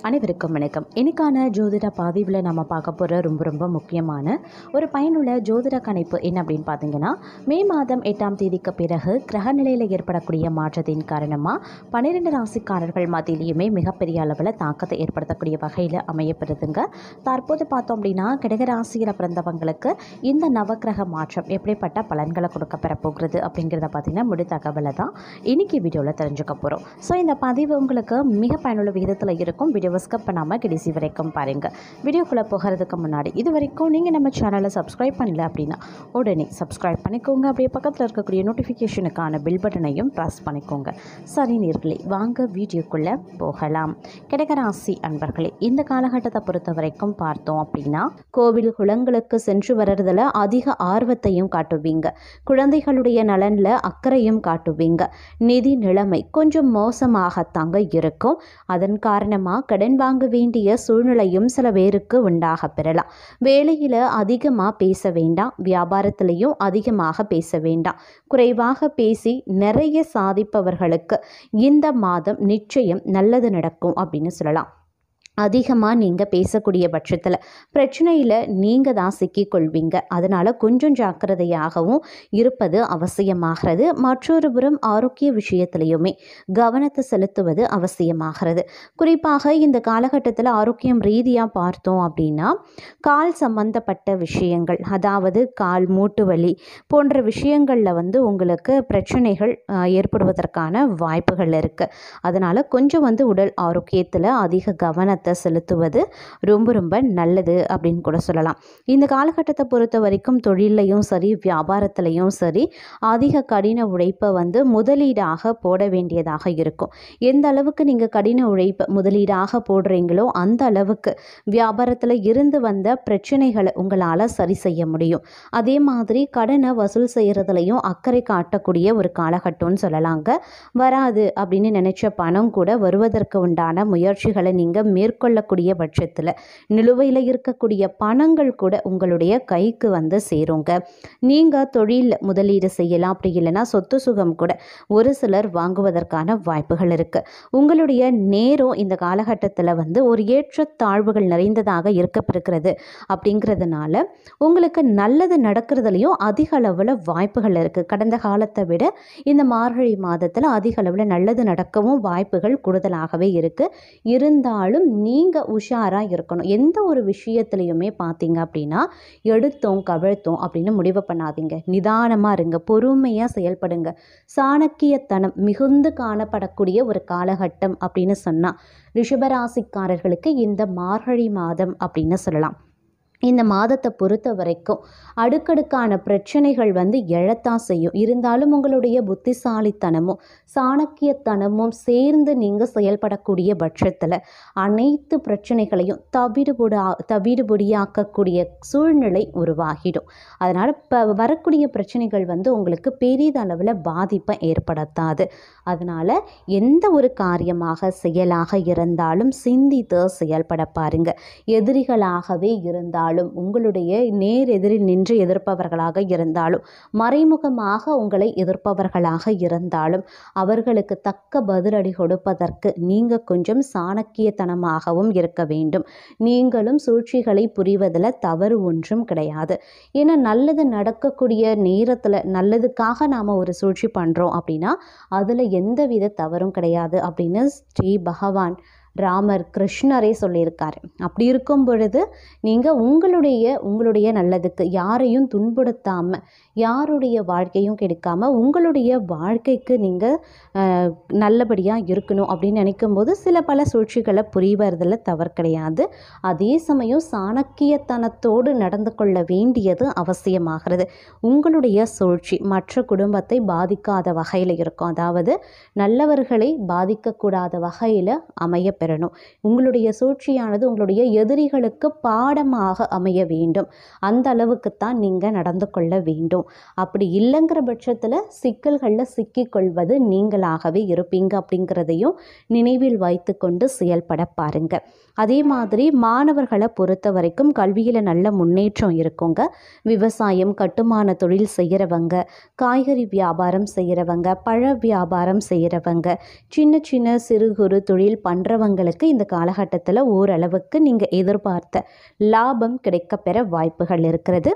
அனைவருக்கும் வணக்கம். இன்னைக்கான ஜோதிட பதிவில் நம்ம பார்க்க போகிற ரொம்ப முக்கியமான ஒரு பயனுள்ள ஜோதிட கணிப்பு என்ன அப்படின்னு பார்த்தீங்கன்னா, மே மாதம் 8ஆம் தேதிக்கு பிறகு கிரக நிலையில் ஏற்படக்கூடிய மாற்றத்தின் காரணமாக 12 ராசிக்காரர்கள் மத்தியிலையுமே மிகப்பெரிய அளவில் தாக்கத்தை ஏற்படுத்தக்கூடிய வகையில் அமையப்படுதுங்க. தற்போது பார்த்தோம் அப்படின்னா, கடக ராசியில் பிறந்தவங்களுக்கு இந்த நவக்கிரக மாற்றம் எப்படிப்பட்ட பலன்களை கொடுக்க பெறப்போகிறது அப்படிங்கிறத பார்த்தீங்கன்னா முழு தகவலை தான் இன்னைக்கு வீடியோவில் தெரிஞ்சுக்க போகிறோம். ஸோ இந்த பதிவு உங்களுக்கு மிக பயனுள்ள விகிதத்தில் இருக்கும். வீடியோவை ஸ்கிப் பண்ணாமல் கடைசி வரைக்கும் பாருங்கள். வீடியோக்குள்ளே போகிறதுக்கு முன்னாடி இது வரைக்கும் நீங்கள் நம்ம சேனலை சப்ஸ்கிரைப் பண்ணல அப்படின்னா உடனே சப்ஸ்கிரைப் பண்ணிக்கோங்க. அப்படியே பக்கத்தில் இருக்கக்கூடிய நோட்டிஃபிகேஷனுக்கான பில் பட்டனையும் ப்ரெஸ் பண்ணிக்கோங்க. சரி நேர்களே, வாங்க வீடியோக்குள்ளே போகலாம். கடகராசி அன்பர்களே, இந்த காலகட்டத்தை பொறுத்த வரைக்கும் பார்த்தோம் அப்படின்னா, கோவில் குளங்களுக்கு சென்று வர்றதில் அதிக ஆர்வத்தையும் காட்டுவீங்க. குழந்தைகளுடைய நலனில் அக்கறையும் காட்டுவீங்க. நிதி நிலைமை கொஞ்சம் மோசமாகத்தாங்க இருக்கும். அதன் காரணமாக கடன் வாங்க வேண்டிய சூழ்நிலையும் சில பேருக்கு உண்டாக பெறலாம். வேலையில் அதிகமாக பேச வேண்டாம், வியாபாரத்திலையும் அதிகமாக பேச வேண்டாம். குறைவாக பேசி நிறைய சாதிப்பவர்களுக்கு இந்த மாதம் நிச்சயம் நல்லது நடக்கும் அப்படின்னு சொல்லலாம். அதிகமாக நீங்கள் பேசக்கூடிய பட்சத்தில் பிரச்சனையில் நீங்கள் தான் சிக்கிக்கொள்வீங்க. அதனால் கொஞ்சம் ஜாக்கிரதையாகவும் இருப்பது அவசியமாகிறது. மற்றொரு புறம் ஆரோக்கிய விஷயத்திலையுமே கவனத்தை செலுத்துவது அவசியமாகிறது. குறிப்பாக இந்த காலகட்டத்தில் ஆரோக்கியம் ரீதியாக பார்த்தோம் அப்படின்னா, கால் சம்பந்தப்பட்ட விஷயங்கள், அதாவது கால் மூட்டு வலி போன்ற விஷயங்களில் உங்களுக்கு பிரச்சனைகள் ஏற்படுவதற்கான வாய்ப்புகள் இருக்குது. அதனால் கொஞ்சம் உடல் ஆரோக்கியத்தில் அதிக கவனத்தை செலுத்துவது ரொம்ப நல்லது அப்படின்னு கூட சொல்லலாம். இந்த காலகட்டத்தை பொறுத்த வரைக்கும் தொழிலையும் சரி, வியாபாரத்திலையும் சரி, அதிக கடின உழைப்பை முதலீடாக போட வேண்டியதாக இருக்கும். எந்த அளவுக்கு நீங்கள் கடின உழைப்பை முதலீடாக போடுறீங்களோ அந்த அளவுக்கு வியாபாரத்தில் இருந்து வந்த பிரச்சனைகளை உங்களால் சரி செய்ய முடியும். அதே மாதிரி கடனை வசூல் செய்கிறதுலையும் அக்கறை காட்டக்கூடிய ஒரு காலகட்டம்னு சொல்லலாங்க. வராது அப்படின்னு நினைச்ச பணம் கூட வருவதற்கு உண்டான முயற்சிகளை நீங்கள் மேற்கொள்ளக்கூடிய பட்சத்தில் நிலுவையில் இருக்கக்கூடிய பணங்கள் கூட உங்களுடைய கைக்கு சேருங்க. நீங்கள் தொழில் முதலீடு செய்யலாம். அப்படி இல்லைன்னா சொத்து சுகம் கூட ஒரு சிலர் வாங்குவதற்கான வாய்ப்புகள் இருக்குது. உங்களுடைய நேரம் இந்த காலகட்டத்தில் ஒரு ஏற்றத்தாழ்வுகள் நிறைந்ததாக இருக்கப்பெறுகிறது. அப்படிங்கிறதுனால உங்களுக்கு நல்லது நடக்கிறதுலையும் அதிக அளவில் வாய்ப்புகள் இருக்குது. கடந்த காலத்தை விட இந்த மார்கழி மாதத்தில் அதிக அளவில் நல்லது நடக்கவும் வாய்ப்புகள் கூடுதலாகவே இருக்குது. இருந்தாலும் நீங்கள் உஷாராக இருக்கணும். எந்த ஒரு விஷயத்துலையுமே பார்த்தீங்க அப்படின்னா, எடுத்தோம் கவிழ்த்தோம் அப்படின்னு முடிவு பண்ணாதீங்க. நிதானமாக இருங்க, பொறுமையாக செயல்படுங்க. சாணக்கியத்தனம் மிகுந்து காணப்படக்கூடிய ஒரு காலகட்டம் அப்படின்னு சொன்னால் ரிஷபராசிக்காரர்களுக்கு இந்த மார்கழி மாதம் அப்படின்னு சொல்லலாம். இந்த மாதத்தை பொறுத்த வரைக்கும் அடுக்கடுக்கான பிரச்சனைகள் எழத்தான் செய்யும். இருந்தாலும் உங்களுடைய புத்திசாலித்தனமும் சாணக்கியத்தனமும் சேர்ந்து நீங்கள் செயல்படக்கூடிய பட்சத்தில் அனைத்து பிரச்சனைகளையும் தவிடுபொடியாக்கக்கூடிய சூழ்நிலை உருவாகிடும். அதனால் இப்போ வரக்கூடிய பிரச்சனைகள் உங்களுக்கு பெரிதளவில் பாதிப்பை ஏற்படுத்தாது. அதனால் எந்த ஒரு காரியமாக செயலாக இருந்தாலும் சிந்தித்து செயல்பட பாருங்க. எதிரிகளாகவே இருந்தாலும், உங்களுடைய நேர் எதிரில் நின்று எதிர்ப்பவர்களாக இருந்தாலும், மறைமுகமாக உங்களை எதிர்ப்பவர்களாக இருந்தாலும், அவர்களுக்கு தக்க பதிலடி கொடுப்பதற்கு நீங்கள் கொஞ்சம் சாணக்கியத்தனமாகவும் இருக்க வேண்டும். நீங்களும் சூழ்ச்சிகளை புரிவதில் தவறு ஒன்றும் கிடையாது. ஏன்னா நல்லது நடக்கக்கூடிய நேரத்தில் நல்லதுக்காக நாம் ஒரு சூழ்ச்சி பண்ணுறோம் அப்படின்னா அதில் எந்தவித தவறும் கிடையாது அப்படின்னு ஸ்ரீ பகவான் ராமர் கிருஷ்ணரே சொல்லியிருக்காரு. அப்படி இருக்கும் பொழுது நீங்கள் உங்களுடைய நல்லதுக்கு யாரையும் துன்புறுத்தாமல், யாருடைய வாழ்க்கையும் கெடுக்காமல், உங்களுடைய வாழ்க்கைக்கு நீங்கள் நல்லபடியாக இருக்கணும் அப்படின்னு நினைக்கும் போது பல சூழ்ச்சிகளை புரிவதில் தவறு கிடையாது. அதே சமயம் சாணக்கியத்தனத்தோடு நடந்து கொள்ள வேண்டியது அவசியமாகிறது. உங்களுடைய சூழ்ச்சி மற்ற குடும்பத்தை பாதிக்காத வகையில் இருக்கும். அதாவது நல்லவர்களை பாதிக்கக்கூடாத வகையில் அமைய பெறணும். உங்களுடைய சூழ்ச்சியானது உங்களுடைய எதிரிகளுக்கு பாடமாக அமைய வேண்டும். அந்த அளவுக்குத்தான் நீங்கள் நடந்து கொள்ள வேண்டும். அப்படி இல்லைங்கிற பட்சத்தில் சிக்கல்களில் சிக்கிக்கொள்வது நீங்களாகவே இருப்பீங்க அப்படிங்கிறதையும் நினைவில் வைத்து கொண்டு செயல்பட பாருங்க. அதே மாதிரி மாணவர்களை பொறுத்த வரைக்கும் கல்வியில் நல்ல முன்னேற்றம் இருக்குங்க. விவசாயம், கட்டுமான தொழில் செய்கிறவங்க, காய்கறி வியாபாரம் செய்கிறவங்க, பழ வியாபாரம் செய்கிறவங்க, சின்ன சின்ன சிறு குறு தொழில் பண்ணுறவங்க தங்களுக்கு இந்த காலகட்டத்தில் ஓரளவுக்கு நீங்கள் எதிர்பார்த்த லாபம் கிடைக்கப்பெற வாய்ப்புகள் இருக்கிறது.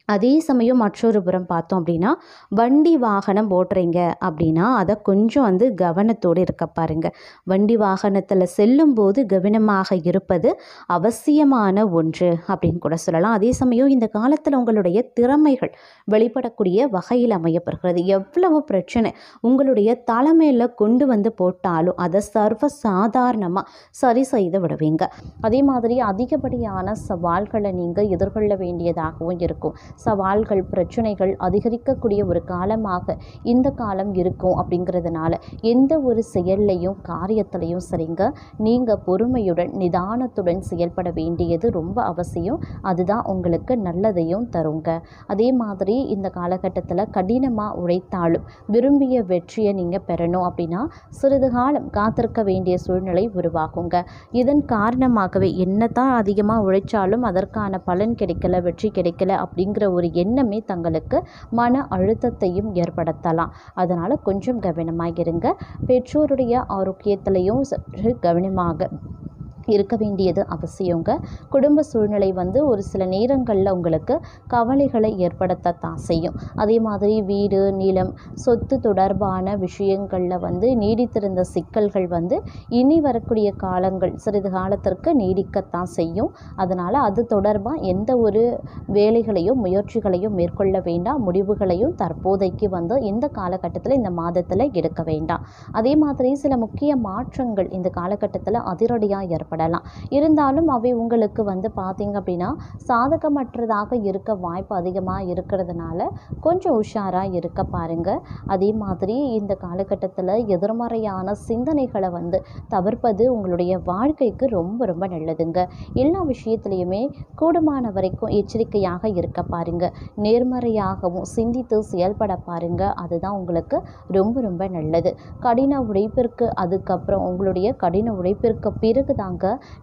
அதே சமயம் மற்றொரு புறம் பார்த்தோம் அப்படின்னா, வண்டி வாகனம் ஓட்டுறீங்க அப்படின்னா அதை கொஞ்சம் வந்து கவனத்தோடு இருக்க பாருங்க. வண்டி வாகனத்தில் செல்லும்போது கவனமாக இருப்பது அவசியமான ஒன்று அப்படின்னு கூட சொல்லலாம். அதே சமயம் இந்த காலத்தில் உங்களுடைய திறமைகள் வெளிப்படக்கூடிய வகையில் அமையப்படுகிறது. எவ்வளவு பிரச்சனை உங்களுடைய தலைமையில் கொண்டு வந்து போட்டாலும் அதை சர்வ சாதாரணமாக சரி செய்து விடுவீங்க. அதே மாதிரி அதிகப்படியான சவால்களை நீங்கள் எதிர்கொள்ள வேண்டியதாகவும் இருக்கும். சவால்கள், பிரச்சனைகள் அதிகரிக்கக்கூடிய ஒரு காலமாக இந்த காலம் இருக்கும். அப்படிங்கிறதுனால எந்த ஒரு செயல்லையும் காரியத்திலையும் சரிங்க, நீங்கள் பொறுமையுடன் நிதானத்துடன் செயல்பட வேண்டியது ரொம்ப அவசியம். அதுதான் உங்களுக்கு நல்லதையும் தருங்க. அதே மாதிரி இந்த காலகட்டத்தில் கடினமாக உழைத்தாலும் விரும்பிய வெற்றியை நீங்கள் பெறணும் அப்படின்னா சிறிது காலம் காத்திருக்க வேண்டிய சூழ்நிலை உருவாகுங்க. இதன் காரணமாகவே என்னதான் அதிகமாக உழைச்சாலும் அதற்கான பலன் கிடைக்கல, வெற்றி கிடைக்கல அப்படிங்கிற ஒரு எண்ணமே தங்களுக்கு மன அழுத்தத்தையும் ஏற்படுத்தலாம். அதனால் கொஞ்சம் கவனமாக இருங்க. பெற்றோருடைய ஆரோக்கியத்திலையும் சற்று கவனமாக இருக்க வேண்டியது அவசியங்க. குடும்ப சூழ்நிலை வந்து ஒரு சில நேரங்களில் உங்களுக்கு கவலைகளை ஏற்படுத்தத்தான் செய்யும். அதே மாதிரி வீடு, நிலம், சொத்து தொடர்பான விஷயங்களில் வந்து நீடித்திருந்த சிக்கல்கள் வந்து இனி வரக்கூடிய காலங்கள் சிறிது காலத்திற்கு நீடிக்கத்தான் செய்யும். அதனால் அது தொடர்பாக எந்த ஒரு வேலைகளையும் முயற்சிகளையும் மேற்கொள்ள வேண்டாம். முடிவுகளையும் தற்போதைக்கு வந்து இந்த காலகட்டத்தில் இந்த மாதத்தில் எடுக்க வேண்டாம். அதே மாதிரி சில முக்கிய மாற்றங்கள் இந்த காலகட்டத்தில் அதிரடியாக ஏற்படலாம். இருந்தாலும் அவை உங்களுக்கு வந்து பார்த்தீங்க அப்படின்னா சாதகமற்றதாக இருக்க வாய்ப்பு அதிகமாக இருக்கிறதுனால கொஞ்சம் உஷாராக இருக்க பாருங்க. அதே மாதிரி இந்த காலகட்டத்தில் எதிர்மறையான சிந்தனைகளை வந்து தவிர்ப்பது உங்களுடைய வாழ்க்கைக்கு ரொம்ப ரொம்ப நல்லதுங்க. எல்லா விஷயத்துலையுமே கூடுமான வரைக்கும் எச்சரிக்கையாக இருக்க பாருங்க. நேர்மறையாகவும் சிந்தித்து செயல்பட பாருங்க. அதுதான் உங்களுக்கு ரொம்ப ரொம்ப நல்லது. கடின உழைப்பிற்கு அதுக்கப்புறம் உங்களுடைய கடின உழைப்பிற்கு பிறகு தாங்க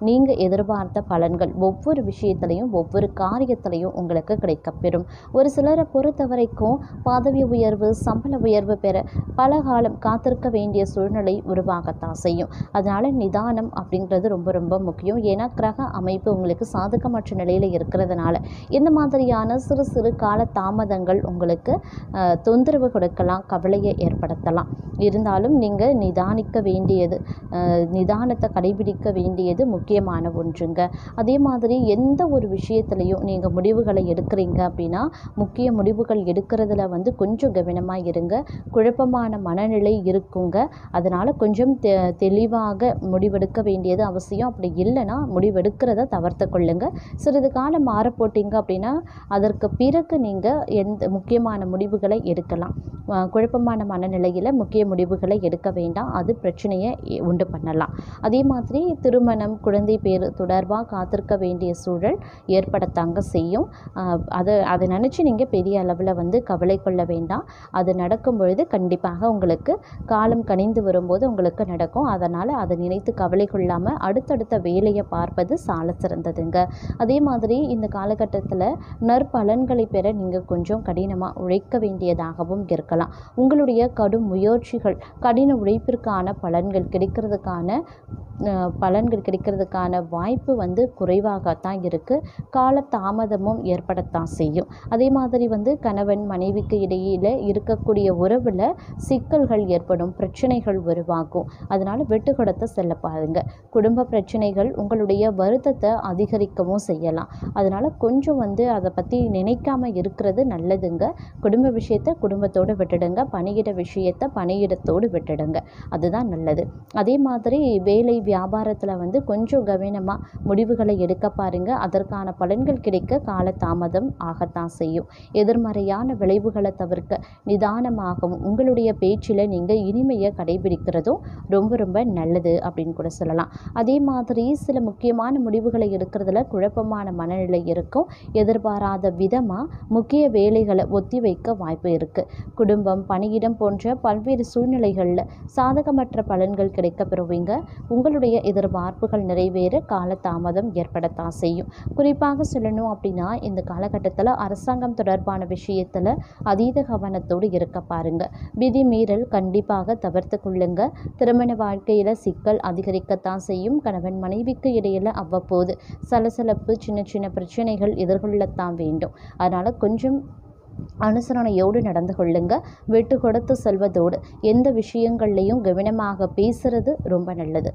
நீங்கள் எதிர்பார்த்த பலன்கள் ஒவ்வொரு விஷயத்திலையும் ஒவ்வொரு காரியத்திலையும் உங்களுக்கு கிடைக்கப்பெறும். ஒரு சிலரை பொறுத்த வரைக்கும் பதவி உயர்வு, சம்பள உயர்வு பெற பல காலம் காத்திருக்க வேண்டிய சூழ்நிலை உருவாகத்தான் செய்யும். அதனால் நிதானம் அப்படிங்கிறது ரொம்ப ரொம்ப முக்கியம். ஏன்னா கிரக அமைப்பு உங்களுக்கு சாதகமற்ற நிலையில் இருக்கிறதுனால இந்த மாதிரியான சிறு சிறு கால தாமதங்கள் உங்களுக்கு தொந்தரவு கொடுக்கலாம், கவலையை ஏற்படுத்தலாம். இருந்தாலும் நீங்கள் நிதானிக்க வேண்டியது, நிதானத்தை கடைபிடிக்க வேண்டியது முக்கியமான ஒன்றுங்க. அதே மாதிரி எந்த ஒரு விஷயத்துலையும் நீங்கள் முடிவுகளை எடுக்கிறீங்க அப்படின்னா முக்கிய முடிவுகள் எடுக்கிறதுல வந்து கொஞ்சம் கவனமாக இருங்க. குழப்பமான மனநிலை இருக்குங்க. அதனால் கொஞ்சம் தெளிவாக முடிவெடுக்க வேண்டியது அவசியம். அப்படி இல்லைன்னா முடிவெடுக்கிறத தவிர்த்து கொள்ளுங்க. சிறிது காலம் மாற போட்டிங்க அப்படின்னா அதற்கு பிறகு நீங்கள் எந்த முக்கியமான முடிவுகளை எடுக்கலாம். குழப்பமான மனநிலையில் முக்கிய முடிவுகளை எடுக்க வேண்டாம். அது பிரச்சனையை உண்டு பண்ணலாம். அதே மாதிரி திருமணம், குழந்தை பேர் தொடர்பாக காத்திருக்க வேண்டிய சூழல் ஏற்படத்தாங்க செய்யும். அதை நினச்சி நீங்கள் பெரிய அளவில் வந்து கவலை கொள்ள வேண்டாம். அது நடக்கும் பொழுது கண்டிப்பாக உங்களுக்கு காலம் கனிந்து வரும்போது உங்களுக்கு நடக்கும். அதனால் அதை நினைத்து கவலை கொள்ளாமல் அடுத்தடுத்த வேலையை பார்ப்பது சால சிறந்ததுங்க. அதே மாதிரி இந்த காலகட்டத்தில் நற்பலன்களை பெற நீங்கள் கொஞ்சம் கடினமாக உழைக்க வேண்டியதாகவும் இருக்கலாம். உங்களுடைய கடும் முயற்சிகள், கடின உழைப்பிற்கான பலன்கள் கிடைக்கிறதுக்கான வாய்ப்பு வந்து குறைவாகத்தான் இருக்குது. கால தாமதமும் ஏற்படத்தான் செய்யும். அதே மாதிரி வந்து கணவன் மனைவிக்கு இடையில் இருக்கக்கூடிய உறவில் சிக்கல்கள் ஏற்படும், பிரச்சனைகள் உருவாகும். அதனால் விட்டு கொடுத்து செல்ல பாருங்க. குடும்ப பிரச்சனைகள் உங்களுடைய வருத்தத்தை அதிகரிக்கவும் செய்யலாம். அதனால் கொஞ்சம் வந்து அதை பற்றி நினைக்காம இருக்கிறது நல்லதுங்க. குடும்ப விஷயத்தை குடும்பத்தோடு விட்டுடுங்க. பணியிட விஷயத்தை பணியிடத்தோடு விட்டுடுங்க. அதுதான் நல்லது. அதே மாதிரி வேலை வியாபாரத்தில் வந்து கொஞ்சம் கவனமாக முடிவுகளை எடுக்க பாருங்க. அதற்கான பலன்கள் கிடைக்க கால தாமதம் ஆகத்தான் செய்யும். எதிர்மறையான விளைவுகளை தவிர்க்க நிதானமாகவும் உங்களுடைய பேச்சில் நீங்கள் இனிமையை கடைபிடிக்கிறதும் ரொம்ப ரொம்ப நல்லது அப்படின்னு கூட சொல்லலாம். அதே மாதிரி சில முக்கியமான முடிவுகளை எடுக்கிறதுல குழப்பமான மனநிலை இருக்கும். எதிர்பாராத விதமாக முக்கிய வேலைகளை ஒத்தி வைக்க வாய்ப்பு இருக்குது. குடும்பம், பணியிடம் போன்ற பல்வேறு சூழ்நிலைகளில் சாதகமற்ற பலன்கள் கிடைக்க பெறுவீங்க. உங்களுடைய எதிர்பார்ப்புகள் எதிர்பார்ப்புகள் நிறைவேற காலதாமதம் ஏற்படத்தான் செய்யும். குறிப்பாக சொல்லணும் அப்படின்னா இந்த காலகட்டத்தில் அரசாங்கம் தொடர்பான விஷயத்தில் அதீத கவனத்தோடு இருக்க பாருங்க. விதி மீறல் கண்டிப்பாக தவிர்த்து கொள்ளுங்க. திருமண வாழ்க்கையில் சிக்கல் அதிகரிக்கத்தான் செய்யும். கணவன் மனைவிக்கு இடையில் அவ்வப்போது சலசலப்பு, சின்ன சின்ன பிரச்சனைகள் எதிர்கொள்ளத்தான் வேண்டும். அதனால் கொஞ்சம் அனுசரணையோடு நடந்து கொள்ளுங்க. விட்டு கொடுத்து செல்வதோடு எந்த விஷயங்கள்லையும் கவனமாக பேசுறது ரொம்ப நல்லது.